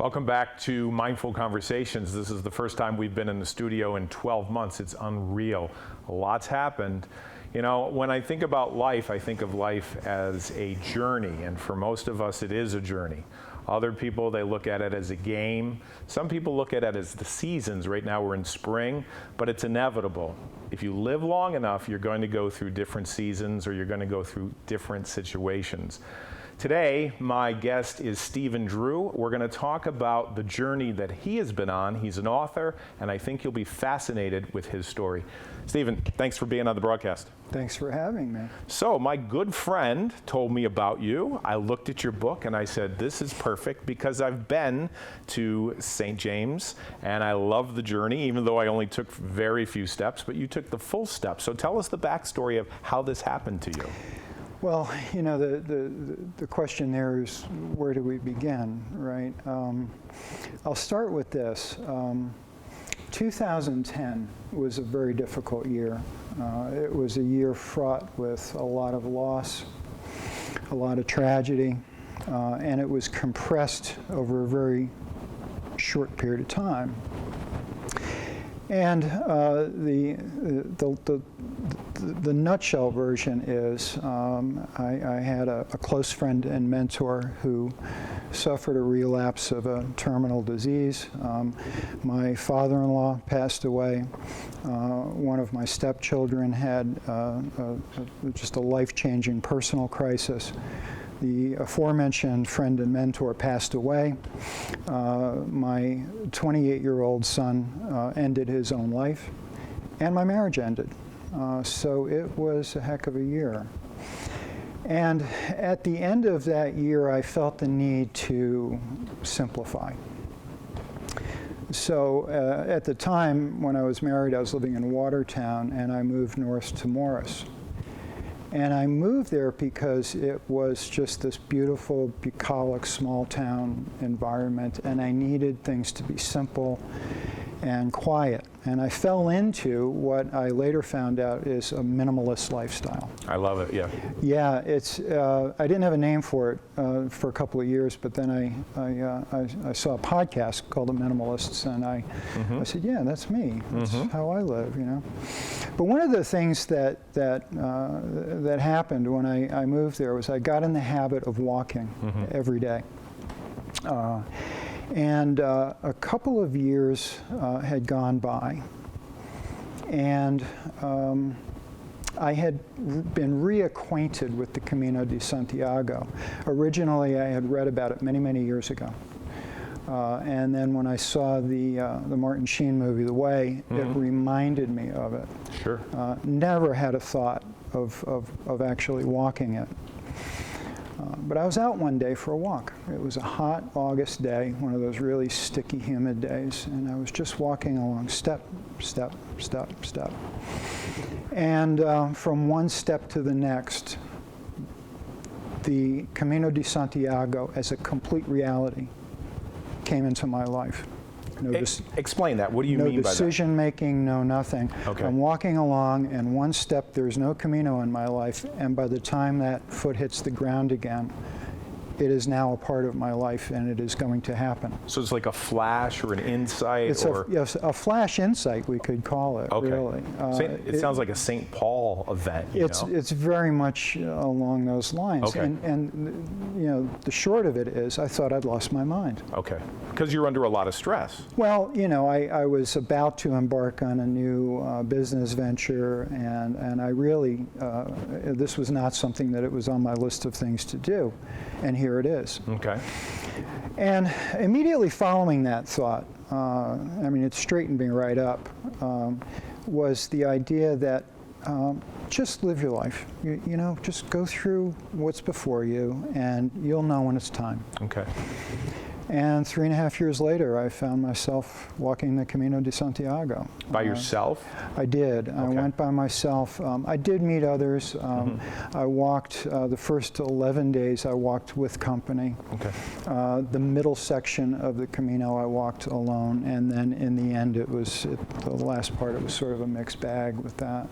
Welcome back to Mindful Conversations. This is the first time we've been in the studio in 12 months. It's unreal. A lot's happened. You know, when I think about life, I think of life as a journey, and for most of us, it is a journey. Other people, they look at it as a game. Some people look at it as the seasons. Right now we're in spring, but it's inevitable. If you live long enough, you're going to go through different seasons or you're going to go through different situations. Today, my guest is Stephen Drew. We're going to talk about the journey that he has been on. He's an author, and I think you'll be fascinated with his story. Stephen, thanks for being on the broadcast. Thanks for having me. So, my good friend told me about you. I looked at your book and I said, this is perfect because I've been to St. James and I love the journey, even though I only took very few steps, but you took the full steps. So tell us the backstory of how this happened to you. Well, you know, the question there is, where do we begin, right? I'll start with this. 2010 was a very difficult year. It was a year fraught with a lot of loss, a lot of tragedy, and it was compressed over a very short period of time. And the nutshell version is I had a close friend and mentor who suffered a relapse of a terminal disease. My father-in-law passed away. One of my stepchildren had just a life-changing personal crisis. The aforementioned friend and mentor passed away. My 28-year-old son ended his own life, and my marriage ended. So it was a heck of a year. And at the end of that year, I felt the need to simplify. So at the time when I was married, I was living in Watertown, and I moved north to Morris. And I moved there because it was just this beautiful, bucolic, small town environment, and I needed things to be simple and quiet. And I fell into what I later found out is a minimalist lifestyle. I love it, yeah. Yeah, it's, I didn't have a name for it for a couple of years, but then I saw a podcast called The Minimalists, and I said, yeah, that's me. That's how I live, you know. But one of the things that happened when I moved there was I got in the habit of walking every day. And a couple of years had gone by, and I had been reacquainted with the Camino De Santiago. Originally, I had read about it many, many years ago. And then when I saw the Martin Sheen movie, The Way, it reminded me of it. Sure. Never had a thought of actually walking it. But I was out one day for a walk. It was a hot August day, one of those really sticky, humid days, and I was just walking along step, step, step, step. And from one step to the next, the Camino de Santiago as a complete reality came into my life. Explain that. What do you mean by that? No decision making, no nothing. Okay. I'm walking along, and one step, there's no Camino in my life, and by the time that foot hits the ground again, it is now a part of my life, and it is going to happen. So it's like a flash or an insight? It's a flash insight, we could call it, okay. Really. It sounds like a St. Paul event, It's very much along those lines. Okay. And you know, the short of it is, I thought I'd lost my mind. Okay, because you're under a lot of stress. Well, you know, I was about to embark on a new business venture, and I really, this was not something that it was on my list of things to do, and here it is. Okay. And immediately following that thought, I mean, it straightened me right up, was the idea that just live your life. You know, just go through what's before you, and you'll know when it's time. Okay. And 3.5 years later, I found myself walking the Camino de Santiago. By yourself? I did. Okay. I went by myself. I did meet others. I walked the first 11 days, I walked with company. Okay. The middle section of the Camino, I walked alone. And then in the end, the last part, it was sort of a mixed bag with that.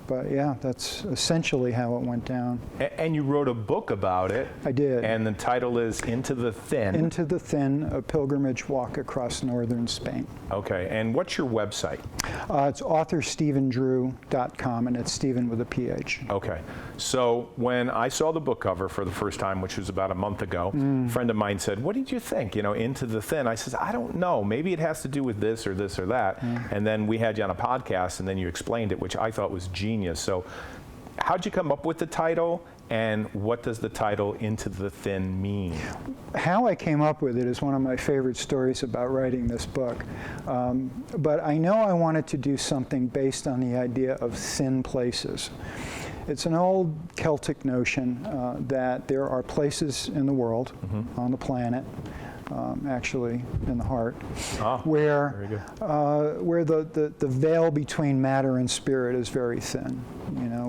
But yeah, that's essentially how it went down. And you wrote a book about it. I did. And the title is Into the Thin. Into the Thin, a pilgrimage walk across northern Spain. Okay, and what's your website? It's authorstevendrew.com, and it's Stephen with a PH. Okay, so when I saw the book cover for the first time, which was about a month ago, a friend of mine said, what did you think, Into the Thin? I said, I don't know, maybe it has to do with this or that. And then we had you on a podcast, and then you explained it, which I thought was genius. So how'd you come up with the title, and what does the title Into the Thin mean? How I came up with it is one of my favorite stories about writing this book. But I know I wanted to do something based on the idea of thin places. It's an old Celtic notion that there are places in the world, on the planet, actually in the heart, where the veil between matter and spirit is very thin.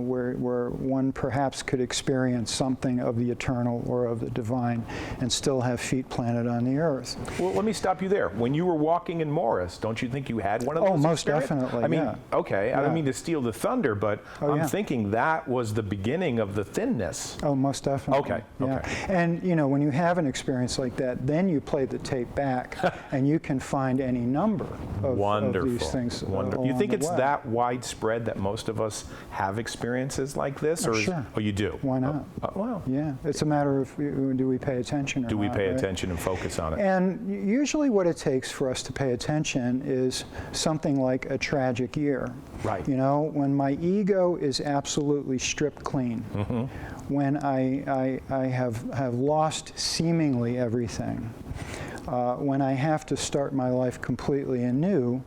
Where one perhaps could experience something of the eternal or of the divine and still have feet planted on the earth. Well, let me stop you there. When you were walking in Morris, don't you think you had one of those? Oh, most definitely. I mean, yeah. Okay, Yeah. I don't mean to steal the thunder, but I'm thinking that was the beginning of the thinness. Oh, most definitely. Okay. Yeah. Okay. And when you have an experience like that, then you play the tape back, and you can find any number of these things. Wonderful. You think the it's way. that widespread that most of us have experiences like this, or sure. Oh, you do? Why not? Well, Yeah, it's a matter of do we pay attention or do we not, pay right? attention and focus on it? And usually what it takes for us to pay attention is something like a tragic year. Right. When my ego is absolutely stripped clean, when I have lost seemingly everything, when I have to start my life completely anew,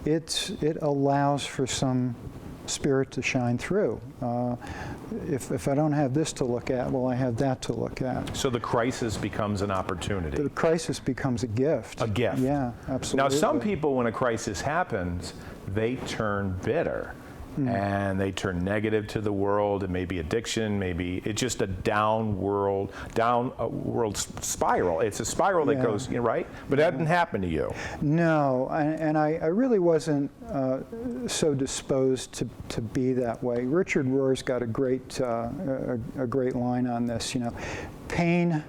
it allows for some spirit to shine through. If I don't have this to look at, well, I have that to look at. So the crisis becomes an opportunity. The crisis becomes a gift. A gift. Yeah, absolutely. Now, some people, when a crisis happens, they turn bitter. And they turn negative to the world. It may be addiction, maybe it's just a downward spiral. It's a spiral that goes, right? But that didn't happen to you. No, and I really wasn't so disposed to be that way. Richard Rohr's got a great line on this. Pain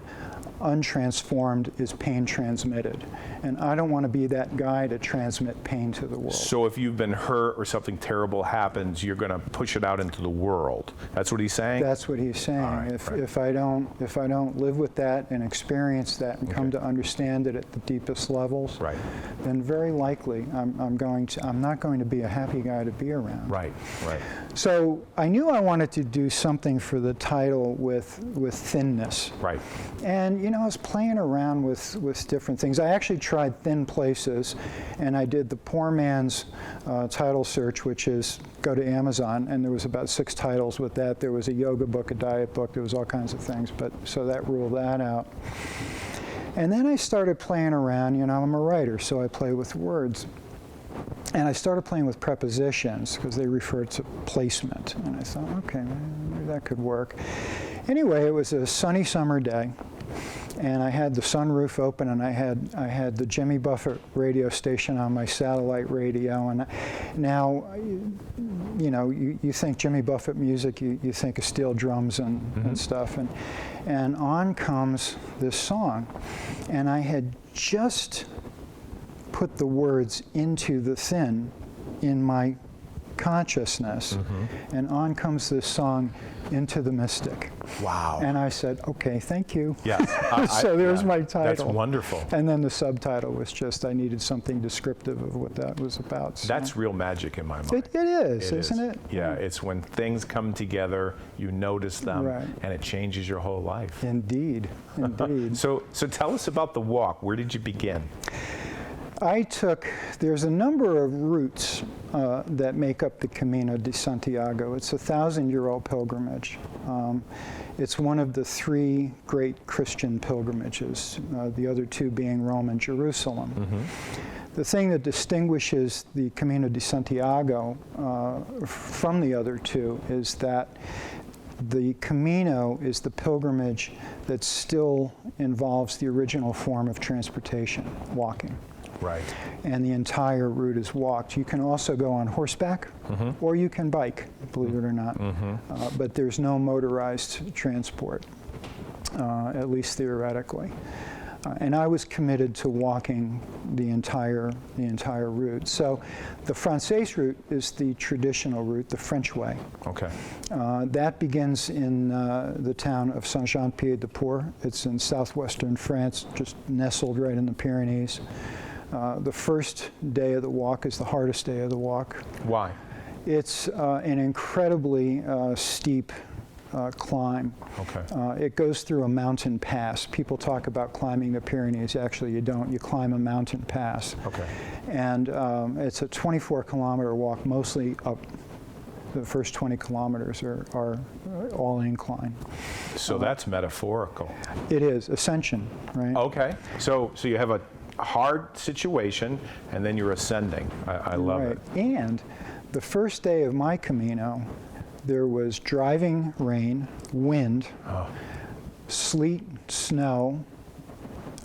untransformed is pain transmitted. And I don't want to be that guy to transmit pain to the world. So if you've been hurt or something terrible happens, you're going to push it out into the world. That's what he's saying? That's what he's saying. Right, if I don't live with that and experience that and come to understand it at the deepest levels, then very likely I'm not going to be a happy guy to be around. Right. So I knew I wanted to do something for the title with thinness. Right. And I was playing around with different things. I actually tried thin places, and I did the poor man's title search, which is go to Amazon, and there was about 6 titles with that. There was a yoga book, a diet book, there was all kinds of things, so that ruled that out. And then I started playing around. I'm a writer, so I play with words. And I started playing with prepositions because they refer to placement. And I thought, okay, maybe that could work. Anyway, it was a sunny summer day, and I had the sunroof open, and I had the Jimmy Buffett radio station on my satellite radio. And now, you think Jimmy Buffett music, you think of steel drums and stuff. And on comes this song. And I had just put the words into the thin in my consciousness, and on comes this song, Into the Mystic. Wow. And I said, okay, thank you. Yes. So there's my title. That's wonderful. And then the subtitle was just, I needed something descriptive of what that was about. So. That's real magic in my mind. It is, isn't it? Yeah, it's when things come together, you notice them, and it changes your whole life. Indeed, indeed. So tell us about the walk. Where did you begin? There's a number of routes that make up the Camino De Santiago. It's a 1,000-year-old pilgrimage. It's one of the 3 great Christian pilgrimages, the other 2 being Rome and Jerusalem. The thing that distinguishes the Camino de Santiago from the other 2 is that the Camino is the pilgrimage that still involves the original form of transportation, walking. Right. And the entire route is walked. You can also go on horseback, or you can bike, believe it or not. But there's no motorized transport, at least theoretically. And I was committed to walking the entire route. So the Francaise Route is the traditional route, the French way. Okay. That begins in the town of Saint-Jean-Pied-de-Port. It's in southwestern France, just nestled right in the Pyrenees. The first day of the walk is the hardest day of the walk. Why? It's an incredibly steep climb. Okay. It goes through a mountain pass. People talk about climbing the Pyrenees. Actually, you don't. You climb a mountain pass. Okay. And it's a 24-kilometer walk, mostly up. The first 20 kilometers are all incline. So that's metaphorical. It is ascension, right? Okay. So you have a hard situation, and then you're ascending. I love Right. it. And the first day of my Camino, there was driving rain, wind, sleet, snow,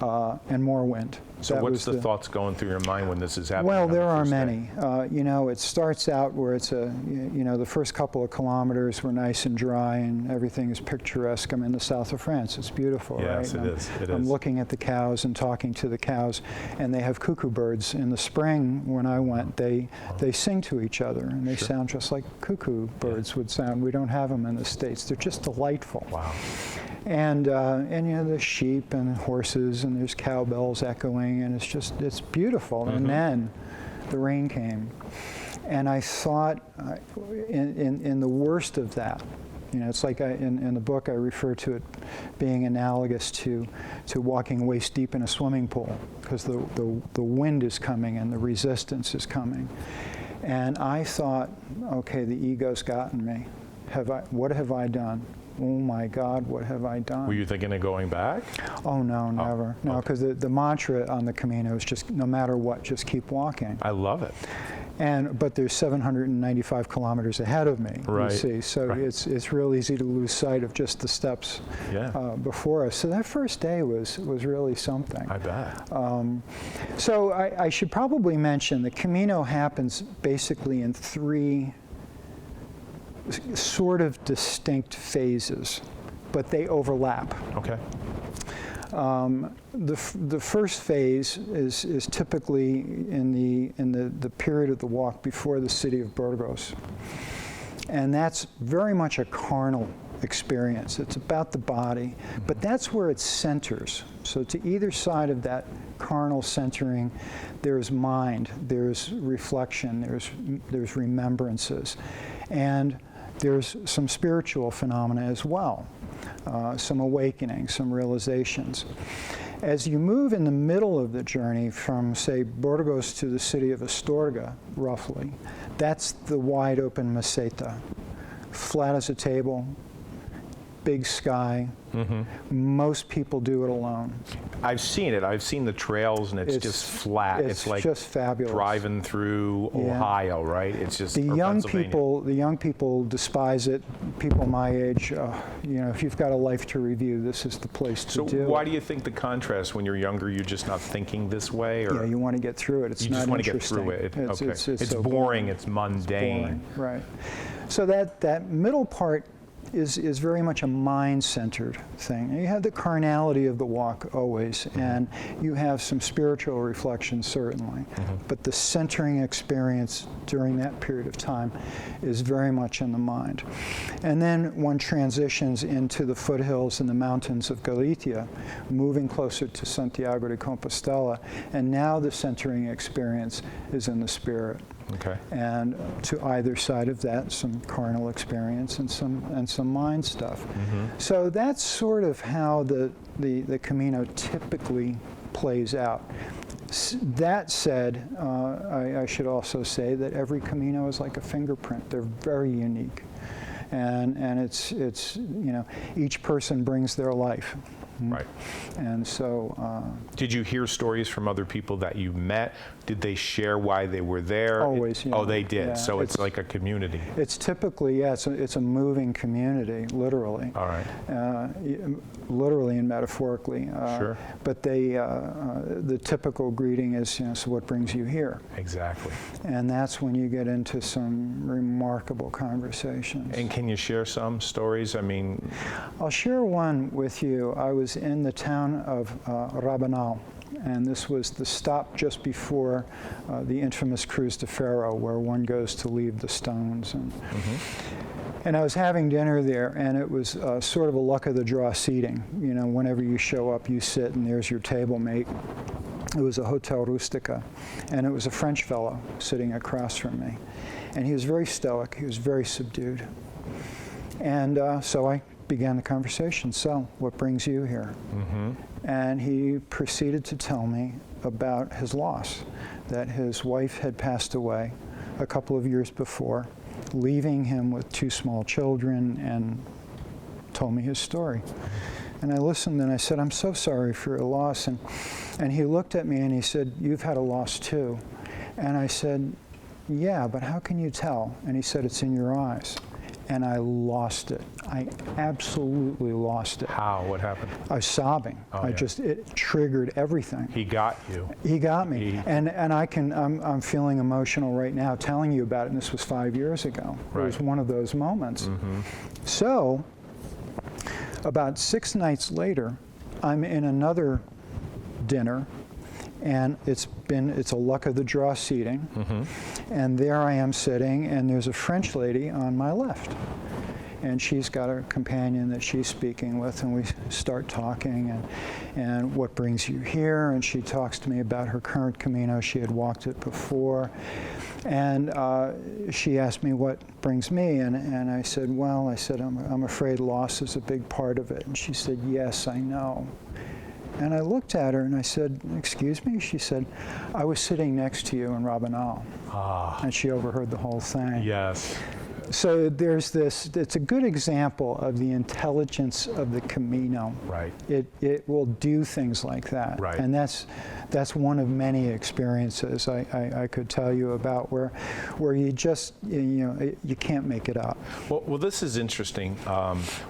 and more wind. So That what's was the thoughts going through your mind when this is happening? Well, on the there are first many. day? You know, it starts out where it's the first couple of kilometers were nice and dry and everything is picturesque. I'm in the south of France. It's beautiful, Yes, right? it is. It I'm is. looking at the cows and talking to the cows, and they have cuckoo birds. In the spring, when I went, they sing to each other, and they sound just like cuckoo birds would sound. We don't have them in the States. They're just delightful. Wow. And you know, there's sheep and horses, and there's cowbells echoing, and it's beautiful. And then the rain came, and I thought, in the worst of that, you know, it's like in the book I refer to it being analogous to walking waist deep in a swimming pool, because the wind is coming and the resistance is coming. And I thought, okay, the ego's gotten me. What have I done? Oh my God, what have I done? Were you thinking of going back? Oh no, never. No, okay. because the mantra on the Camino is just no matter what, just keep walking. I love it. But there's 795 kilometers ahead of me, Right. you see. So Right. it's real easy to lose sight of just the steps before us. So that first day was really something. I bet. So I should probably mention the Camino happens basically in three sort of distinct phases, but they overlap. Okay. The first phase is typically in the period of the walk before the city of Burgos, and that's very much a carnal experience. It's about the body, but that's where it centers. So to either side of that carnal centering, there's mind, there's reflection, there's remembrances, and there's some spiritual phenomena as well, some awakening, some realizations. As you move in the middle of the journey from, say, Burgos to the city of Astorga, roughly, that's the wide open meseta, flat as a table, big sky. Most people do it alone. I've seen it. I've seen the trails, and it's just flat. It's like just fabulous. driving through Ohio, right? It's just The young Pennsylvania. people despise it. People my age, you know, if you've got a life to review, this is the place to do. So why do you think the contrast? When you're younger, you're just not thinking this way, or Yeah, you want to get through it. It's you not just want to get interesting. through it? It's so boring. It's mundane. boring, right? So that middle part is very much a mind-centered thing. You have the carnality of the walk always, and you have some spiritual reflection certainly, but the centering experience during that period of time is very much in the mind. And then one transitions into the foothills and the mountains of Galicia, moving closer to Santiago de Compostela, and now the centering experience is in the spirit. Okay. And to either side of that, some carnal experience and some mind stuff. So that's sort of how the Camino typically plays out. That said, I should also say that every Camino is like a fingerprint. They're very unique, and it's you know, each person brings their life. Right. And so... Did you hear stories from other people that you met? Did they share why they were there? Always, yeah. Oh, they did. Yeah, So it's like a community. It's typically, yeah, it's a moving community, literally. All right. Literally and metaphorically. Sure. But the typical greeting is, so what brings you here? Exactly. And that's when you get into some remarkable conversations. And can you share some stories? I mean... I'll share one with you. I was in the town of Rabanal, and this was the stop just before the infamous Cruz de Ferro, where one goes to leave the stones. And I was having dinner there, and it was sort of a luck of the draw seating. You know, whenever you show up, you sit, and there's your table mate. It was a Hotel Rustica, and it was a French fellow sitting across from me. And he was very stoic. He was very subdued. And so I began the conversation. So, what brings you here? And he proceeded to tell me about his loss, that his wife had passed away a couple of years before, leaving him with 2 small children, and told me his story. And I listened, and I said, I'm so sorry for your loss. And he looked at me and he said, you've had a loss too. And I said, yeah, but how can you tell? And he said, it's in your eyes. And I lost it. I absolutely lost it. How? What happened? I was sobbing. Oh, yeah. It triggered everything. He got you. He got me. And I'm feeling emotional right now telling you about it, and this was 5 years ago. Right. It was one of those moments. So, about 6 nights later, I'm in another dinner, and it's a luck of the draw seating. And there I am sitting, and there's a French lady on my left. And she's got a companion that she's speaking with, and we start talking, and what brings you here? And she talks to me about her current Camino. She had walked it before. And she asked me what brings me, and I said, well, I'm afraid loss is a big part of it. And she said, yes, I know. And I looked at her and I said, excuse me? She said, I was sitting next to you in Rabanal. And she overheard the whole thing. Yes. So there's this, it's a good example of the intelligence of the Camino. Right. It will do things like that. Right. And that's one of many experiences I could tell you about where you just, you can't make it up. Well, this is interesting.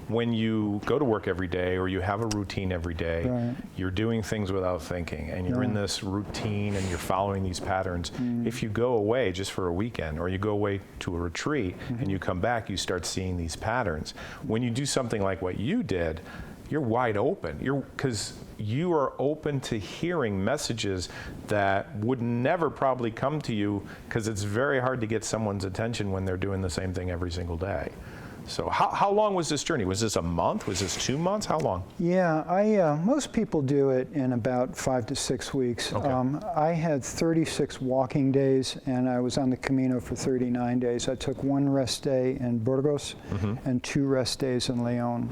When you go to work every day or you have a routine every day, Right. you're doing things without thinking, and you're in this routine and you're following these patterns. If you go away just for a weekend, or you go away to a retreat and you come back, you start seeing these patterns. When you do something like what you did, you're wide open. Because you are open to hearing messages that would never probably come to you, because it's very hard to get someone's attention when they're doing the same thing every single day. So how long was this journey? Was this a month? Was this 2 months? How long? Yeah, most people do it in about 5 to 6 weeks. Okay. I had 36 walking days, and I was on the Camino for 39 days. I took 1 rest day in Burgos and 2 rest days in León.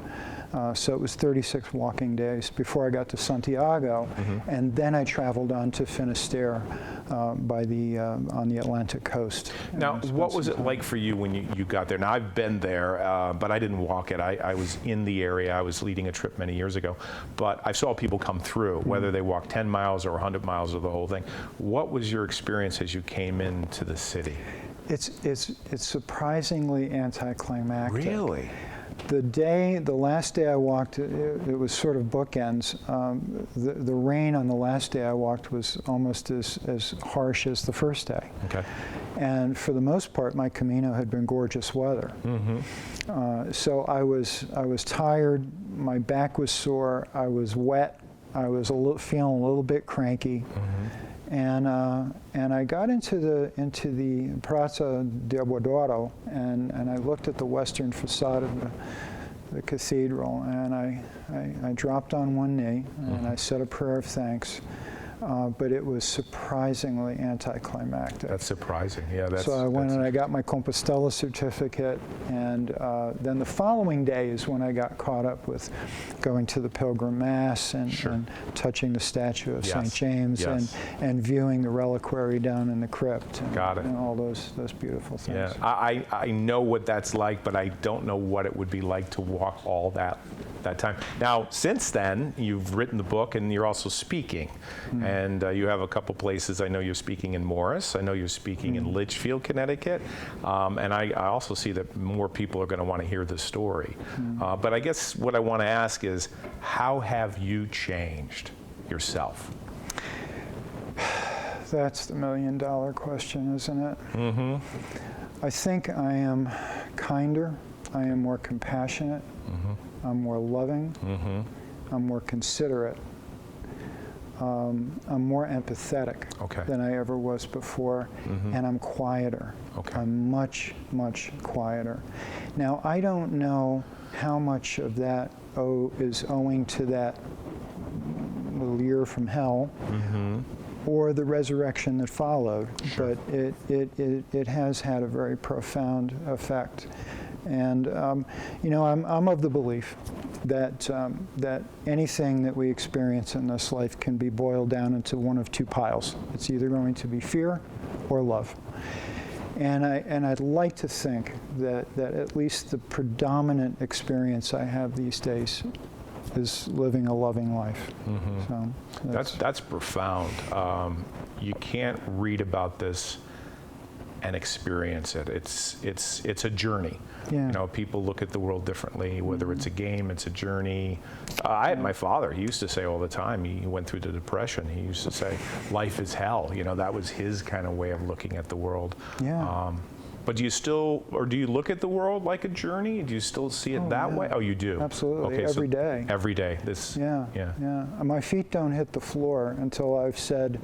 So it was 36 walking days before I got to Santiago, and then I traveled on to Finisterre on the Atlantic coast. Now, what was it like for you when you got there? Now, I've been there, but I didn't walk it. I was in the area. I was leading a trip many years ago, but I saw people come through, whether they walked 10 miles or 100 miles or the whole thing. What was your experience as you came into the city? It's surprisingly anticlimactic. Really? The last day I walked, it was sort of bookends. The rain on the last day I walked was almost as harsh as the first day. Okay. And for the most part, my Camino had been gorgeous weather. So I was tired. My back was sore. I was wet. I was feeling a little bit cranky. And I got into the Praça de Abodouro, and I looked at the western facade of the cathedral, and I dropped on one knee, and I said a prayer of thanks but it was surprisingly anticlimactic. That's surprising. Yeah, that's. So I went and I got my Compostela certificate, and then the following day is when I got caught up with going to the Pilgrim Mass and, Sure. and touching the statue of Yes. St. James Yes. and viewing the reliquary down in the crypt. And, Got it. and all those beautiful things. Yeah, I know what that's like, but I don't know what it would be like to walk all that time. Now, since then, you've written the book and you're also speaking. And you have a couple places. I know you're speaking in Morris. I know you're speaking in Litchfield, Connecticut. And I also see that more people are going to want to hear this story. But I guess what I want to ask is, how have you changed yourself? That's the million-dollar question, isn't it? Mm-hmm. I think I am kinder. I am more compassionate. I'm more loving. I'm more considerate. I'm more empathetic than I ever was before, and I'm quieter. I'm much, much quieter. Now, I don't know how much of that is owing to that little year from hell, or the resurrection that followed, but it has had a very profound effect. And you know, I'm of the belief that that anything that we experience in this life can be boiled down into one of two piles. It's either going to be fear or love. And I'd like to think that at least the predominant experience I have these days is living a loving life. So that's profound. You can't read about this and experience it. It's a journey. Yeah. You know, people look at the world differently, whether it's a game, it's a journey. I had my father, he used to say all the time, he went through the Depression, he used to say, life is hell. You know, that was his kind of way of looking at the world. Yeah. But do you still, or do you look at the world like a journey? Do you still see it that way? Oh, you do? Absolutely, Okay, every day. Every day. Yeah. My feet don't hit the floor until I've said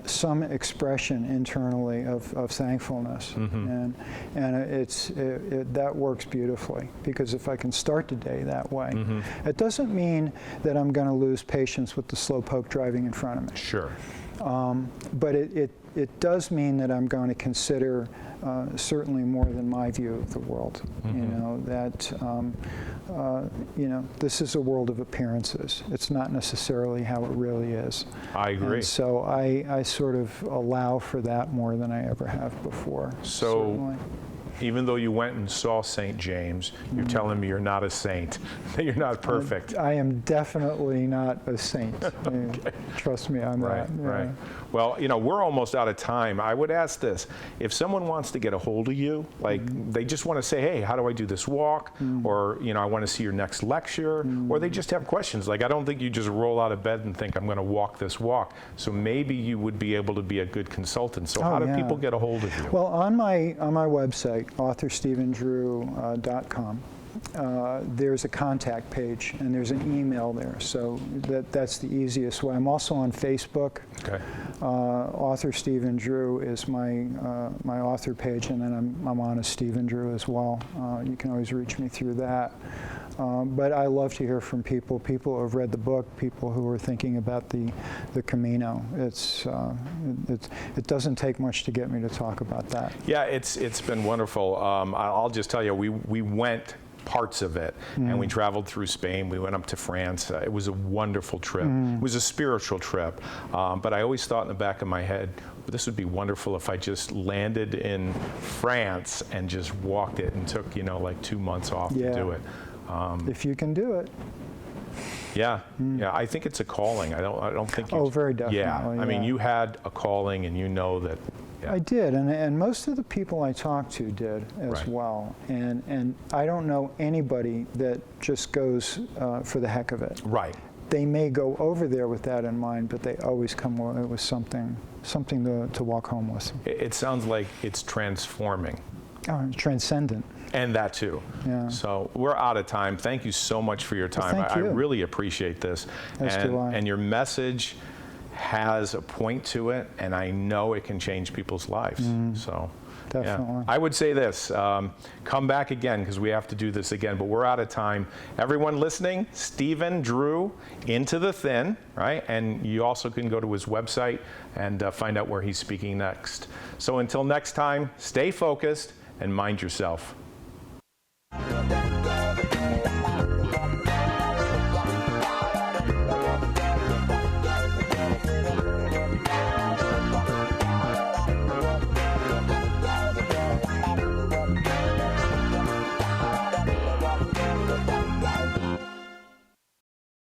some expression internally of thankfulness, and that works beautifully, because if I can start the day that way, it doesn't mean that I'm going to lose patience with the slowpoke driving in front of me. Sure. But it does mean that I'm going to consider certainly more than my view of the world. You know, that you know, this is a world of appearances. It's not necessarily how it really is. I agree. And so I sort of allow for that more than I ever have before. So certainly. Even though you went and saw St. James, you're telling me you're not a saint, that you're not perfect. I am definitely not a saint. Trust me on that. Yeah. Right. Well, you know, we're almost out of time. I would ask this: if someone wants to get a hold of you, like they just want to say, "Hey, how do I do this walk?" Or, you know, "I want to see your next lecture," or they just have questions. Like, I don't think you just roll out of bed and think, "I'm going to walk this walk." So maybe you would be able to be a good consultant. So how do people get a hold of you? Well, on my website, authorstephendrew.com. There's a contact page and there's an email there, so that's the easiest way. I'm also on Facebook. Okay. Author Stephen Drew is my author page, and then I'm on as Stephen Drew as well. You can always reach me through that. But I love to hear from people who have read the book, people who are thinking about the Camino. It doesn't take much to get me to talk about that. Yeah, it's been wonderful. I'll just tell you, we went parts of it, and we traveled through Spain. We went up to France. It was a wonderful trip. It was a spiritual trip. But I always thought in the back of my head, this would be wonderful if I just landed in France and just walked it and took, you know, like 2 months off to do it. If you can do it. Yeah, yeah. I think it's a calling. I don't think. Very definitely. Yeah. I mean, you had a calling, and you know that. Yeah. I did, and most of the people I talked to did as well. And I don't know anybody that just goes for the heck of it. Right. They may go over there with that in mind, but they always come with something to walk home with. It sounds like it's transforming. Transcendent. And that too. Yeah. So we're out of time. Thank you so much for your time. Well, thank you. I really appreciate this. As do I. And your message has a point to it, and I know it can change people's lives. So definitely. I would say this, come back again because we have to do this again, but we're out of time. Everyone listening, Stephen Drew, Into the Thin, right? And you also can go to his website and find out where he's speaking next. So until next time, stay focused and mind yourself.